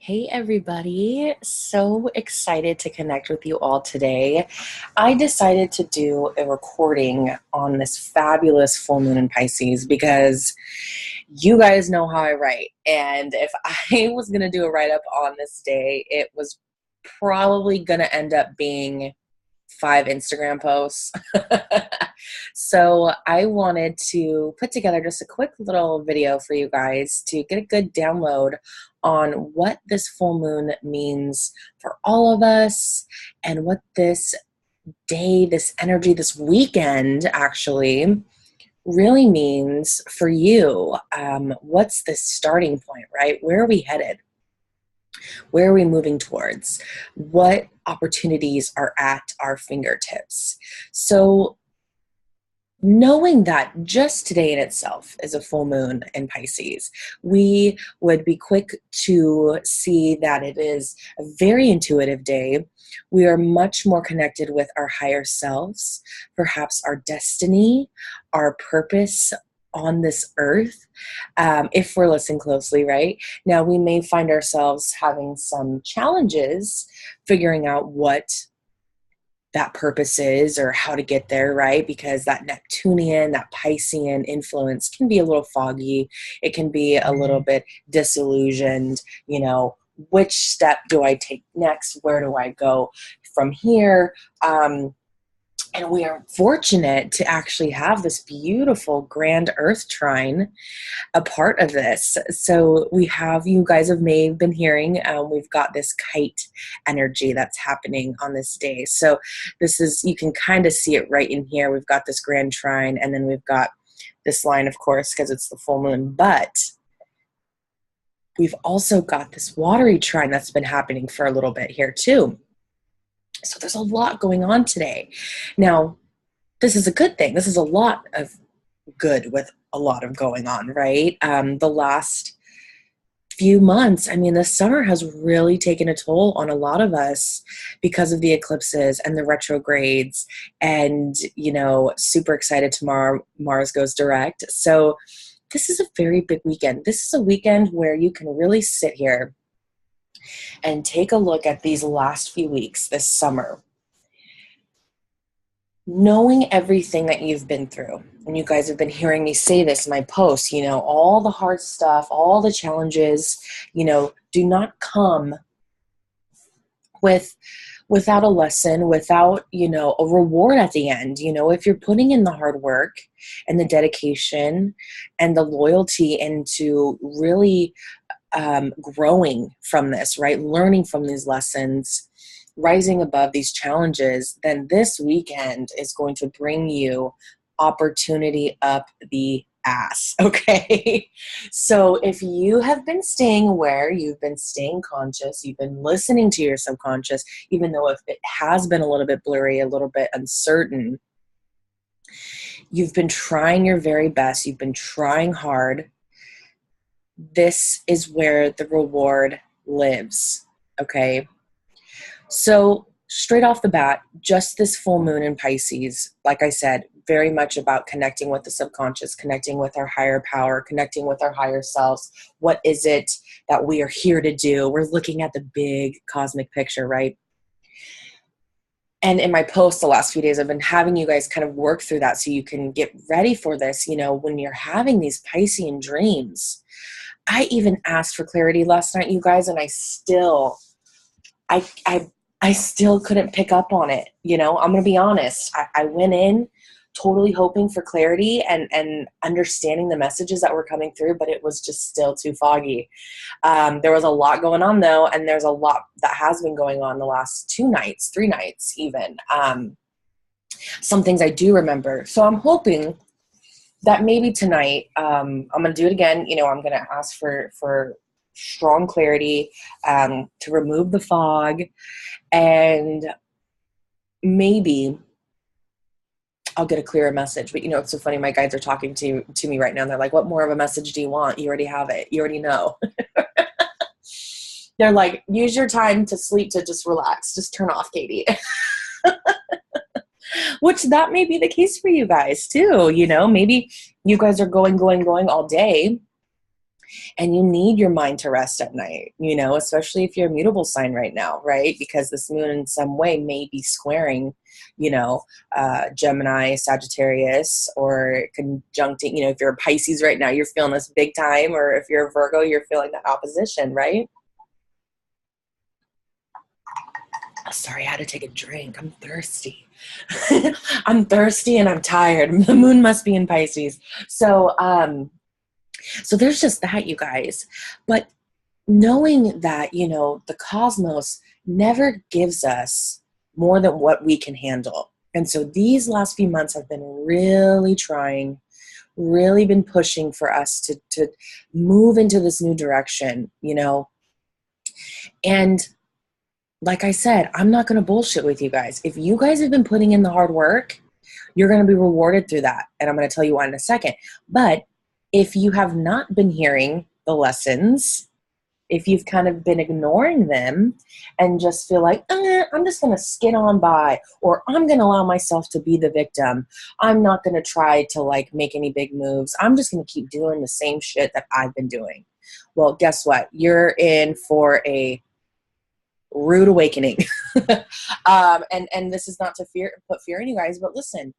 Hey everybody, so excited to connect with you all today. I decided to do a recording on this fabulous full moon in Pisces because you guys know how I write. And if I was going to do a write up on this day, it was probably going to end up being 5 Instagram posts. So I wanted to put together just a quick little video for you guys to get a good download on what this full moon means for all of us and what this day, this energy, this weekend actually really means for you. What's the starting point, right? Where are we headed? Where are we moving towards? What opportunities are at our fingertips? So, knowing that just today in itself is a full moon in Pisces, we would be quick to see that it is a very intuitive day. We are much more connected with our higher selves, perhaps our destiny, our purpose on this earth, if we're listening closely, right? Now, we may find ourselves having some challenges figuring out what that purpose is or how to get there, right? Because that Neptunian, that Piscean influence can be a little foggy. It can be a little bit disillusioned. Which step do I take next? Where do I go from here? And we are fortunate to actually have this beautiful grand earth trine a part of this. So you guys may have been hearing, we've got this kite energy that's happening on this day. So you can kind of see it right in here. We've got this grand trine, and then we've got this line, of course, because it's the full moon, but we've also got this watery trine that's been happening for a little bit here too. So there's a lot going on today. Now, this is a good thing. This is a lot of good with a lot of going on, right? The last few months, the summer has really taken a toll on a lot of us because of the eclipses and the retrogrades. And, super excited tomorrow, Mars goes direct. So this is a very big weekend. This is a weekend where you can really sit here and take a look at these last few weeks, this summer, knowing everything that you've been through. And you guys have been hearing me say this in my posts, all the hard stuff, all the challenges, do not come without a lesson, without, a reward at the end. If you're putting in the hard work and the dedication and the loyalty into really growing from this, right? Learning from these lessons, rising above these challenges, then this weekend is going to bring you opportunity up the ass, okay? So if you have been staying aware, you've been staying conscious, you've been listening to your subconscious, even though if it has been a little bit blurry, a little bit uncertain, you've been trying your very best, you've been trying hard, this is where the reward lives, okay? So straight off the bat, just this full moon in Pisces, like I said, very much about connecting with the subconscious, connecting with our higher power, connecting with our higher selves. What is it that we are here to do? We're looking at the big cosmic picture, right? And in my posts the last few days, I've been having you guys kind of work through that so you can get ready for this. When you're having these Piscean dreams, I even asked for clarity last night, you guys, and I still couldn't pick up on it. I'm going to be honest. I went in totally hoping for clarity and understanding the messages that were coming through, but it was just still too foggy. There was a lot going on though, and there's a lot that has been going on the last 2 nights, 3 nights even. Some things I do remember. So I'm hoping that maybe tonight, I'm going to do it again. I'm going to ask for strong clarity, to remove the fog, and maybe I'll get a clearer message. But it's so funny. My guides are talking to me right now, and they're like, what more of a message do you want? You already have it. You already know. They're like, use your time to sleep, to just relax. Just turn off, Katie. Which that may be the case for you guys too. Maybe you guys are going all day And you need your mind to rest at night, especially if you're a mutable sign right now, right? Because this moon in some way may be squaring, you know, Gemini, Sagittarius, or conjuncting, if you're a Pisces right now, you're feeling this big time, or if you're a Virgo, you're feeling that opposition, right? Oh, sorry, I had to take a drink. I'm thirsty. I'm thirsty and I'm tired. The moon must be in Pisces. So there's just that, you guys. But knowing that, the cosmos never gives us more than what we can handle. And so these last few months have been really trying, really been pushing for us to move into this new direction, And like I said, I'm not going to bullshit with you guys. If you guys have been putting in the hard work, you're going to be rewarded through that. And I'm going to tell you why in a second. But if you have not been hearing the lessons, if you've kind of been ignoring them and just feel like, I'm just going to skid on by, or I'm going to allow myself to be the victim. I'm not going to try to make any big moves. I'm just going to keep doing the same shit that I've been doing. Well, guess what? You're in for a rude awakening. And this is not to put fear in you guys, but listen,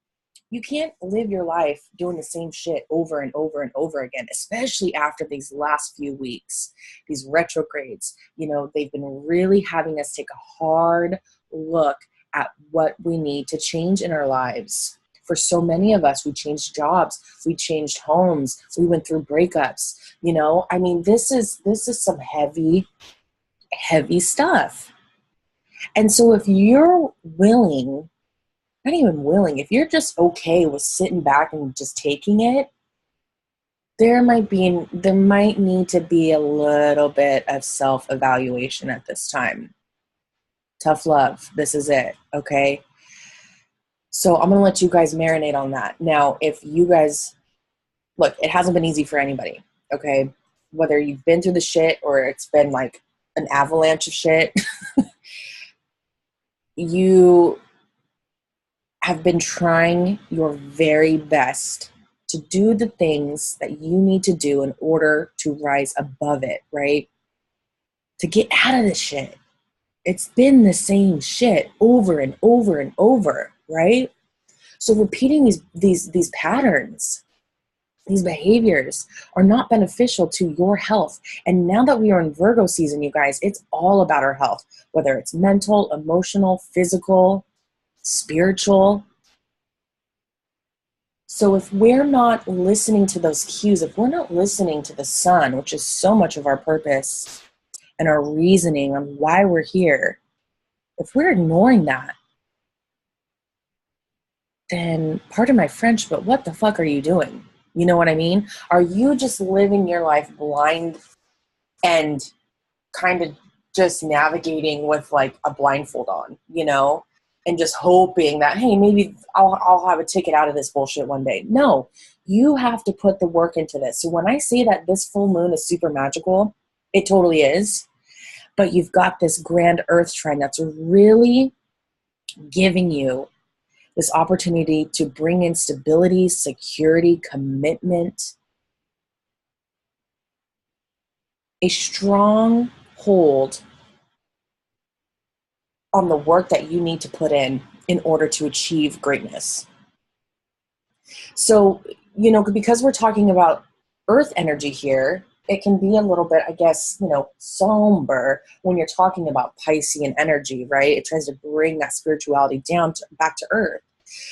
you can't live your life doing the same shit over and over and over again, especially after these last few weeks, these retrogrades. They've been really having us take a hard look at what we need to change in our lives. For so many of us, we changed jobs, we changed homes, we went through breakups. This is some heavy stuff. And so if you're willing, not even willing, if you're just okay with sitting back and just taking it, there might need to be a little bit of self-evaluation at this time. Tough love. This is it. Okay. So I'm going to let you guys marinate on that. Now, if you guys look, it hasn't been easy for anybody. Okay. Whether you've been through the shit or it's been like an avalanche of shit, you have been trying your very best to do the things that you need to do in order to rise above it, right? To get out of this shit. It's been the same shit over and over and over, right? So repeating these patterns, these behaviors are not beneficial to your health. And now that we are in Virgo season, you guys, it's all about our health, whether it's mental, emotional, physical, spiritual. So if we're not listening to those cues, if we're not listening to the sun, which is so much of our purpose and our reasoning on why we're here, if we're ignoring that, then pardon my French, but what the fuck are you doing? You know what I mean? Are you just living your life blind and kind of just navigating with like a blindfold on, and just hoping that, hey, maybe I'll have a ticket out of this bullshit one day? No, you have to put the work into this. So when I say that this full moon is super magical, it totally is. But you've got this grand earth trine that's really giving you this opportunity to bring in stability, security, commitment, a strong hold on the work that you need to put in order to achieve greatness. So, because we're talking about earth energy here, it can be a little bit, I guess, somber when you're talking about Piscean energy, right? It tries to bring that spirituality down back to earth.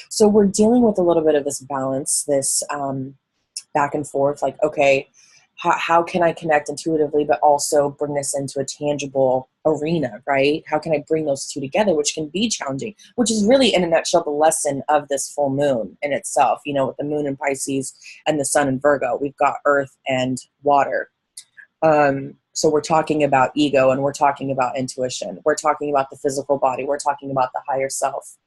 So we're dealing with a little bit of this balance, this back and forth, like, okay, how can I connect intuitively, but also bring this into a tangible arena, right? How can I bring those two together, which can be challenging, which is really, in a nutshell, the lesson of this full moon in itself. With the moon in Pisces and the sun in Virgo, we've got earth and water. So we're talking about ego, and we're talking about intuition. We're talking about the physical body. We're talking about the higher self.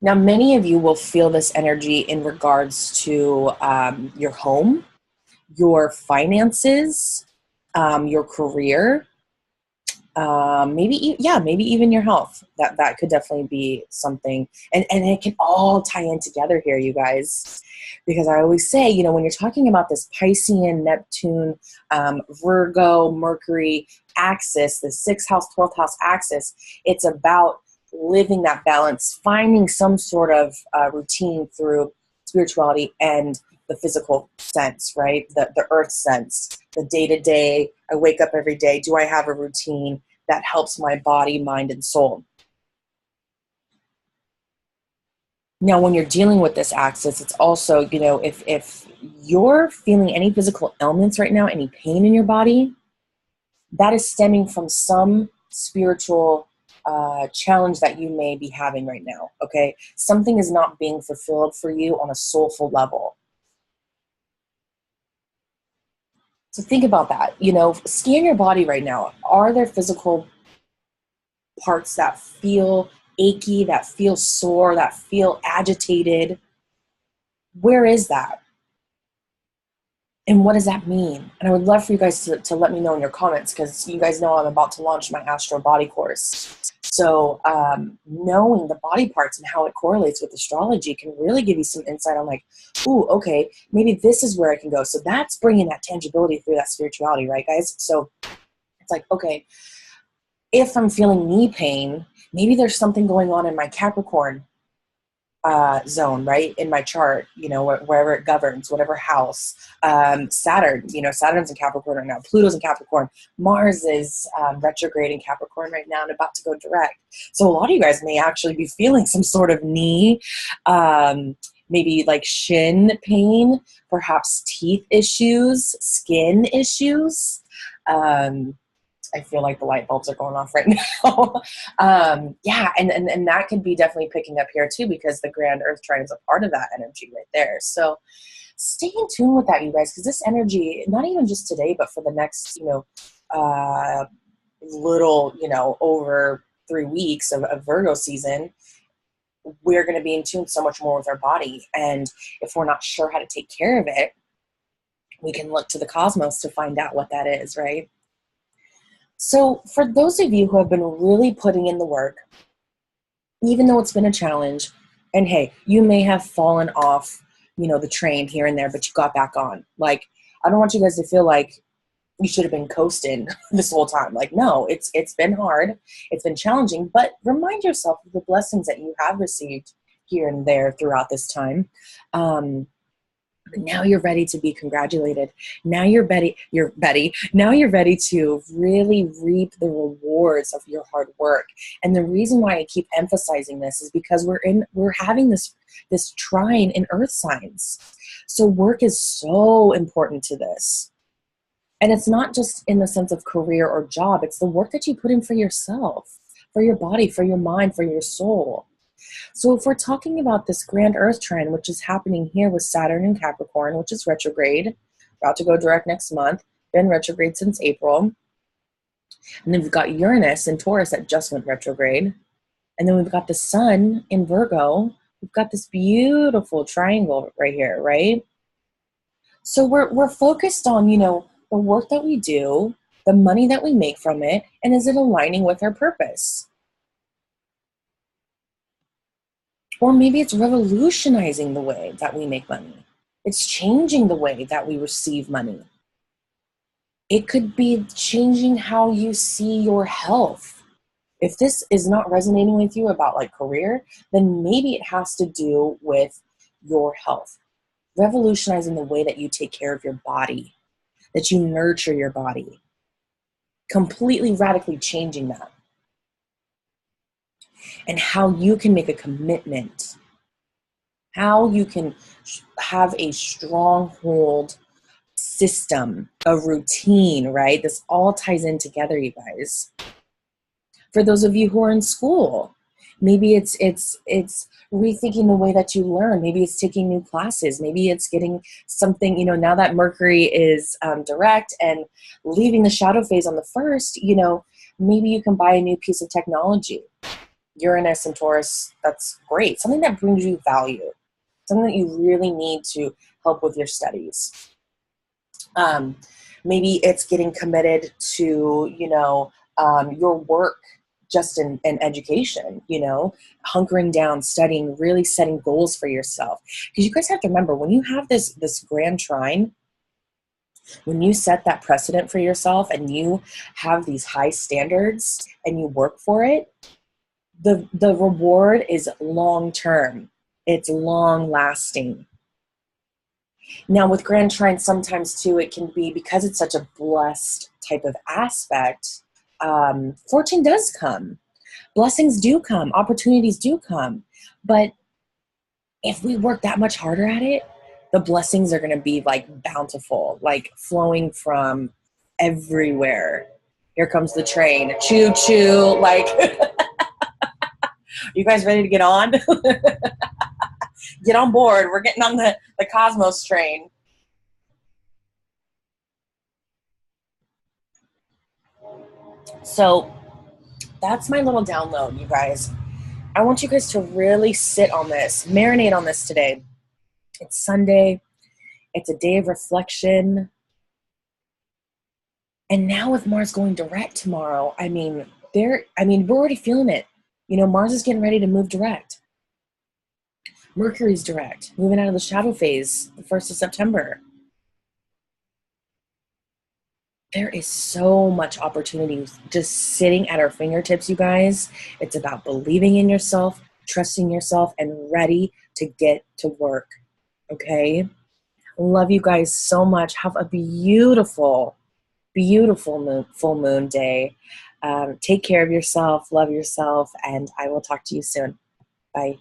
Now, many of you will feel this energy in regards to your home, your finances, your career, maybe even your health. That could definitely be something, and it can all tie in together here, you guys, because I always say, when you're talking about this Piscean, Neptune, Virgo, Mercury axis, the 6th house, 12th house axis, it's about living that balance, finding some sort of routine through spirituality and the physical sense, right? The earth sense, the day to day. I wake up every day. Do I have a routine that helps my body, mind, and soul? Now, when you're dealing with this axis, it's also, if you're feeling any physical ailments right now, any pain in your body, that is stemming from some spiritual challenge that you may be having right now, okay? Something is not being fulfilled for you on a soulful level. So think about that. Scan your body right now. Are there physical parts that feel achy, that feel sore, that feel agitated? Where is that? And what does that mean? And I would love for you guys to let me know in your comments, because you guys know I'm about to launch my Astro Body course. So knowing the body parts and how it correlates with astrology can really give you some insight on, like, ooh, okay, maybe this is where I can go. So that's bringing that tangibility through that spirituality, right, guys? So it's like, okay, if I'm feeling knee pain, maybe there's something going on in my Capricorn zone, right, in my chart, wherever it governs, whatever house. Saturn, Saturn's in Capricorn right now. Pluto's in Capricorn. Mars is retrograde in Capricorn right now and about to go direct. So a lot of you guys may actually be feeling some sort of knee, maybe like shin pain, perhaps teeth issues, skin issues. I feel like the light bulbs are going off right now. Yeah, and that could be definitely picking up here too, because the grand earth trine is a part of that energy right there. So stay in tune with that, you guys, because this energy, not even just today, but for the next, over 3 weeks of Virgo season, we're going to be in tune so much more with our body. And if we're not sure how to take care of it, we can look to the cosmos to find out what that is, right? So for those of you who have been really putting in the work, even though it's been a challenge, and hey, you may have fallen off, the train here and there, but you got back on. Like, I don't want you guys to feel like you should have been coasting this whole time. Like, no, it's been hard. It's been challenging, but remind yourself of the blessings that you have received here and there throughout this time. Now you're ready to be congratulated. Now you're ready. Now you're ready to really reap the rewards of your hard work. And the reason why I keep emphasizing this is because we're having this trine in earth signs. So work is so important to this. And it's not just in the sense of career or job. It's the work that you put in for yourself, for your body, for your mind, for your soul. So if we're talking about this grand earth trine, which is happening here with Saturn in Capricorn, which is retrograde, about to go direct next month, been retrograde since April. And then we've got Uranus in Taurus that just went retrograde. And then we've got the sun in Virgo. We've got this beautiful triangle right here, right? So we're focused on, the work that we do, the money that we make from it, and is it aligning with our purpose? Or maybe it's revolutionizing the way that we make money. It's changing the way that we receive money. It could be changing how you see your health. If this is not resonating with you about like career, then maybe it has to do with your health. Revolutionizing the way that you take care of your body, that you nurture your body. Completely radically changing that. And how you can make a commitment, how you can have a stronghold system, a routine, right? This all ties in together, you guys. For those of you who are in school, maybe it's rethinking the way that you learn. Maybe it's taking new classes. Maybe it's getting something, now that Mercury is direct and leaving the shadow phase on the 1st, maybe you can buy a new piece of technology. Uranus and Taurus, that's great. Something that brings you value. Something that you really need to help with your studies. Maybe it's getting committed to, your work just in education, hunkering down, studying, really setting goals for yourself. Because you guys have to remember, when you have this grand trine, when you set that precedent for yourself and you have these high standards and you work for it, the reward is long term. It's long lasting. Now with grand trine, sometimes too, it can be, because it's such a blessed type of aspect, fortune does come. Blessings do come, opportunities do come. But if we work that much harder at it, the blessings are going to be like bountiful, like flowing from everywhere. Here comes the train. Choo choo. Like, you guys ready to get on? Get on board. We're getting on the Cosmos train. So that's my little download, you guys. I want you guys to really sit on this, marinate on this today. It's Sunday. It's a day of reflection. And now with Mars going direct tomorrow, we're already feeling it. Mars is getting ready to move direct. Mercury's direct, moving out of the shadow phase the 1st of September. There is so much opportunity just sitting at our fingertips, you guys. It's about believing in yourself, trusting yourself, and ready to get to work. Okay? Love you guys so much. Have a beautiful, beautiful full moon day. Take care of yourself, love yourself, and I will talk to you soon. Bye.